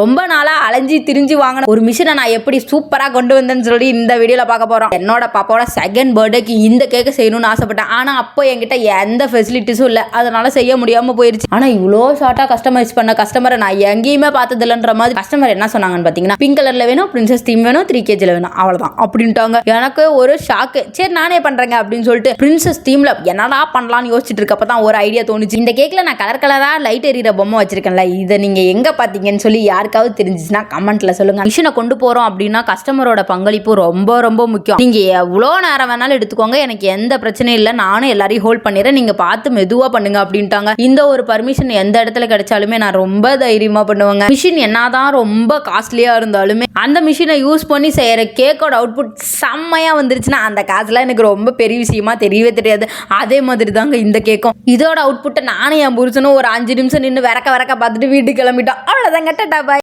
ரொம்ப நாளா அலைஞ்சி திரிஞ்சு வாங்கின ஒரு மிஷினை நான் எப்படி சூப்பரா கொண்டு வந்தேன்னு சொல்லி இந்த வீடியோல பார்க்க போறோம். என்னோட பாப்பாவோட செகண்ட் பர்த்டேக்கு இந்த கேக்க செய்யணும்னு ஆசைப்பட்டேன். ஆனா அப்போ என்கிட்ட எந்த ஃபெசிலிட்டிஸும் இல்லை, அதனால செய்ய முடியாம போயிருச்சு. ஆனா இவ்வளோ ஷார்ட்டா கஸ்டமைஸ் பண்ண கஸ்டமரை நான் எங்கேயுமே பார்த்தது இல்லைன்ற மாதிரி கஸ்டமர் என்ன சொன்னாங்கன்னு பாத்தீங்கன்னா, பிங்க் கலர்ல வேணும், பிரின்சஸ் தீம் வேணும், 3 kg வேணும், அவ்வளவுதான் அப்படின்ட்டாங்க. எனக்கு ஒரு ஷாக்கு. சரி நானே பண்றேங்க அப்படின்னு சொல்லிட்டு பிரின்சஸ் தீம்ல என்னடா பண்ணலாம்னு யோசிச்சுட்டு இருக்கப்பதான் ஒரு ஐடியா தோணுச்சு. இந்த கேக்ல நான் கலர் கலரா லைட் எரியிற பொம்மை வச்சிருக்கேன்ல, இதை நீங்க எங்க பாத்தீங்கன்னு சொல்லி யாருக்காவது தெரிஞ்சுச்சுன்னா கமெண்ட்ல சொல்லுங்க. மிஷினை கொண்டு போறோம் அப்படின்னா கஸ்டமரோட பங்களிப்பு ரொம்ப ரொம்ப முக்கியம். நீங்க எவ்வளோ நேரம் வேணாலும் எடுத்துக்கோங்க, எனக்கு எந்த பிரச்சனையும் இல்லை, நானும் எல்லாரையும் ஹோல்ட் பண்ணிடுறேன், நீங்க பார்த்து மெதுவா பண்ணுங்க அப்படின்ட்டாங்க. இந்த ஒரு பர்மிஷன் எந்த இடத்துல கிடைச்சாலுமே நான் ரொம்ப தைரியமா பண்ணுவேங்க. மிஷின் என்னதான் ரொம்ப காஸ்ட்லியா இருந்தாலுமே அந்த மிஷினை யூஸ் பண்ணி செய்யற கேக்கோட அவுட்புட் செம்மையா வந்துருச்சுன்னா அந்த காசுலாம் எனக்கு ரொம்ப பெரிய விஷயமா தெரியவே தெரியாது. அதே மாதிரி தாங்க இந்த கேக்கும். இதோட அவுட்புட்டை நானும் என் புருஷனும் ஒரு 5 நிமிஷம் நின்று விறக்க பார்த்துட்டு வீட்டுக்கு கிளம்பிட்டோம். அவ்வளோதாங்க. டாடா பாய்.